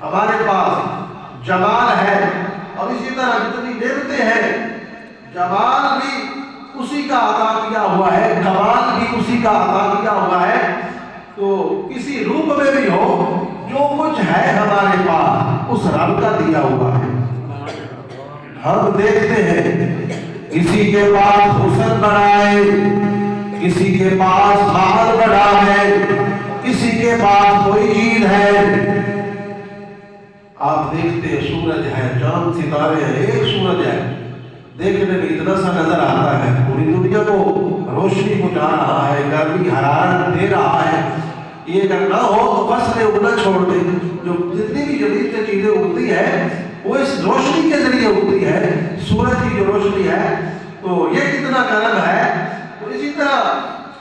ہمارے پاس جمال ہے، اور اسی طرح جتنی نعمتیں ہیں جمال بھی اسی کا عطا کیا ہوا ہے، کمال بھی اسی کا عطا کیا ہوا ہے۔ تو کسی روپ میں بھی ہو، جو کچھ ہے ہمارے پاس اس رب کا دیا ہوا ہے۔ ہم دیکھتے ہیں کسی کے پاس حسن بڑا ہے، کسی کے پاس مال بڑا ہے، کسی کے پاس کوئی چیز ہے۔ آپ دیکھتے ہیں سورج ہے، چاند ستارے ہیں، ایک سورج ہے، دیکھنے میں اتنا سا نظر آتا ہے، پوری دنیا کو روشنی پہنچا رہا ہے، گرمی حرارت دے رہا ہے۔ یہ اگر نہ ہو تو فصلیں اگنا چھوڑ دیں، جو جتنی بھی جدید سے چیزیں اگتی ہیں وہ اس روشنی کے ذریعے اگتی ہے، سورج کی جو روشنی ہے۔ تو یہ کتنا کرم ہے۔ تو اسی طرح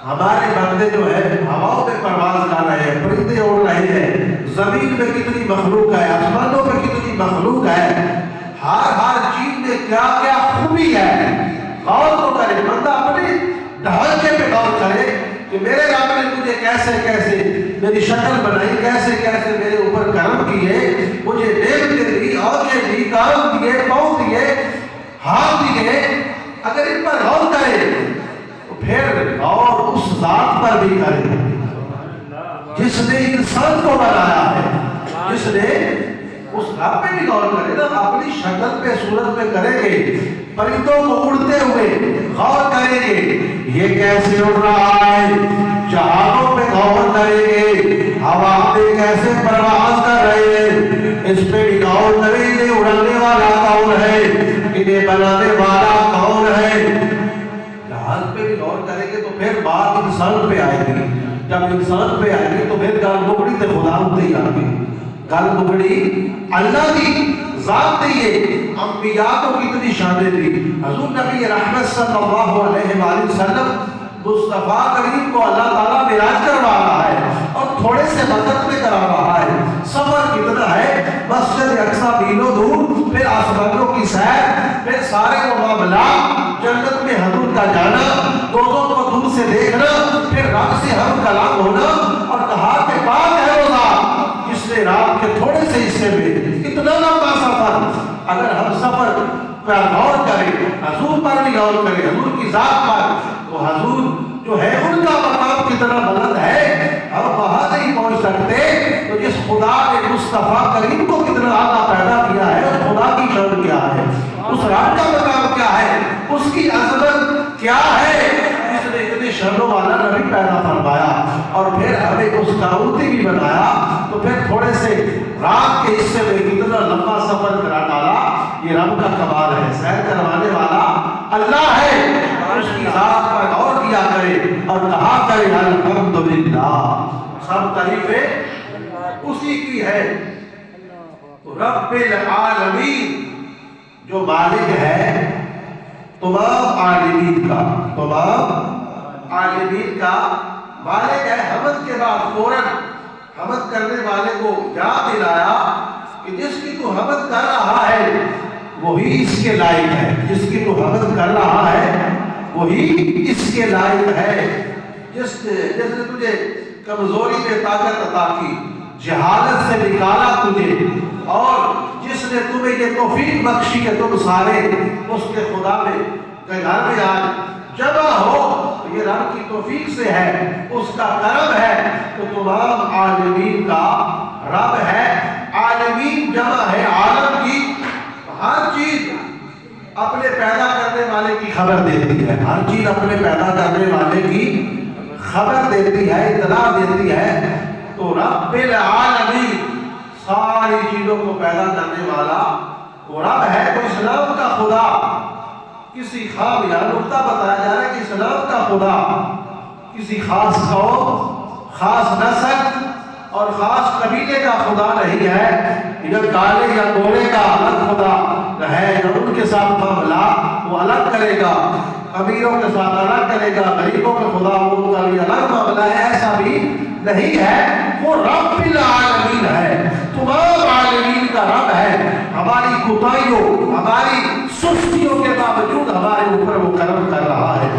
ہمارے بندے جو ہے ہواؤں میں پرواز کر رہے ہیں، پرندے اڑ رہے ہیں، زمین میں کتنی مخلوق ہے، آسمانوں میں کتنی مخلوق ہے، ہر چیز میں کیا کیا خوبی ہے۔ غور تو کرے بندہ، اپنے ڈھانچے پہ غور کرے کہ میرے رب نے مجھے کیسے کیسے میری شکل بنائی، کیسے کیسے میرے اوپر کرم کیے، مجھے نعمتیں دی، آنکھیں دی، کان دیے، پاؤں دیے، ہاتھ دیے۔ اگر ان پر غور کرے تو پھر غور اس ذات پر بھی کرے جس نے انسان کو بنایا ہے، جس نے اس رب پہ بھی غور کرے نا، اپنی شکل پہ صورت پہ کریں گے، پرندوں کو اڑتے ہوئے غور کریں گے یہ کیسے اڑ رہا ہے، جہازوں پہ غور کریں گے ہوا میں کیسے پرواز کر رہے ہیں، اس پہ بھی غور کریں گے اڑانے والا کون ہے، انہیں بنانے والا کون ہے۔ جہاز پہ بھی غور کریں گے تو پھر بات انسان پہ آئے گی، جب انسان پہ آئے گی تو پھر گل بگڑی تے خدا ہوتے ہی آگے، گل بگڑی اللہ کی ذات دیئے۔ انبیاء کو کتنی شانیں دی، حضور نبی رحمت صلی اللہ علیہ وآلہ وسلم مصطفیٰ کریم کو اللہ تعالیٰ معراج کروا رہا ہے اور تھوڑے سے وقت میں کرا رہا ہے۔ سفر کتنا ہے، مسجد اقصیٰ میلوں دور، پھر آسمانوں کی سیر، پھر سارے معاملات، جنت میں حضور کا جانا، دوزوں کو دور سے دیکھنا، پھر رب سے ہم کلام ہونا، اور کہا کہ پاک ہے وہ ذات جس نے رات کے تھوڑے سے حصے میں اتنا لمبا سفر۔ اگر ہم سفر پر غور کریں، حضور پر بھی غور کریں، حضور کی ذات پر، تو حضور جو ہے ان کا مقام کتنا بلند ہے، ہم وہاں نہیں پہنچ سکتے۔ تو جس خدا نے مصطفیٰ کریم کو کتنا اعلیٰ پیدا کیا ہے، اس خدا کی شان کیا ہے، اس رب کا مقام کیا ہے، اس کی عظمت کیا ہے، جس نے اتنے شانوں والا نبی پیدا فرمایا اور پھر ہمیں اس کا امتی بھی بنایا۔ تو پھر تھوڑے سے رات کے حصے میں کتنا لمبا سفر کرا ڈالا، یہ رب کا کمال ہے۔ سیر کروانے والا اللہ ہے، اس کی ذات پر غور کیا کرے اور کہا کرے الحمدللہ، سب تعریفیں اسی کی ہے۔ رب العالمین جو مالک ہے تمام عالمین کا، تمام عالمین کا مالک ہے۔ حمد کے بعد فوراً حمد کرنے والے کو یاد دلایا کہ جس کی تو حمد کر رہا ہے وہی اس کے لائق ہے، جس کی تو حمد کر رہا ہے وہی اس کے لائق ہے۔ جس نے تجھے کمزوری میں طاقت عطا کی، جہالت سے نکالا تجھے، اور جس نے تمہیں یہ توفیق بخشی کہ تم سارے اس کے خدا میں گھر میں آج جمع ہو، یہ رب کی توفیق سے ہے، اس کا کرم ہے۔ تو تمام عالمین کا رب ہے، عالمین جمع ہے عالم کی، ہر چیز اپنے پیدا کرنے والے کی خبر دیتی ہے، ہر چیز اپنے پیدا کرنے والے کی خبر دیتی ہے، اطلاع دیتی ہے۔ تو رب العالمین ساری چیزوں کو پیدا کرنے والا وہ رب ہے۔ تو اسلام کا خدا کسی خواب یا نقطہ بتایا جا رہا ہے کہ اسلام کا خدا کسی خاص قوم، خاص نسل اور خاص قبیلے کا خدا نہیں ہے، یا کالے یا گورے کا الگ خدا ہے، یا ان کے ساتھ معاملہ وہ الگ کرے گا، امیروں کے ساتھ الگ کرے گا، غریبوں کے خدا ان کا بھی الگ معاملہ ہے، ایسا بھی نہیں ہے۔ وہ رب العالمین ہے، تمام عالمین کا رب ہے۔ ہماری کوتاہیوں، ہماری سستیوں کے باوجود ہمارے اوپر وہ کرم کر رہا ہے،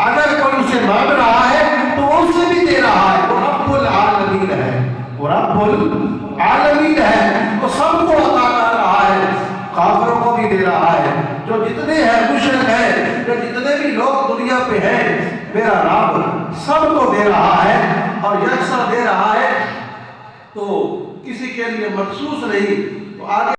اگر کوئی اسے مانگ رہا ہے تو اسے بھی دے رہا ہے۔ وہ رب العالمین ہے، وہ رب العالمین ہے۔ وہ سب کو عطا کر رہا ہے، کافروں کو بھی دے رہا ہے، جو جتنے ہیں مشرک ہیں، جو جتنے بھی لوگ دنیا پہ ہیں، میرا رب سب کو دے رہا ہے اور یکساں دے رہا ہے، تو کسی کے لیے مخصوص نہیں۔ تو آگے